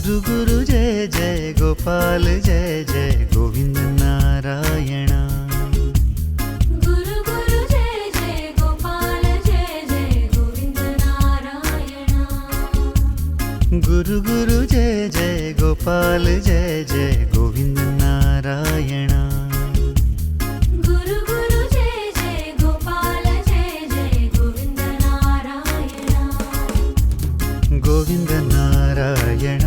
गुरु गुरु जय जय गोपाल जय जय गोविंद नारायण। गुरु गुरु जय जय गोपाल जय जय गोविंद नारायण। गुरु गुरु जय जय गोपाल जय जय गोविंद नारायण। गुरु गुरु जय जय गोपाल जय जय गोविंद नारायण। गोविंद नारायण।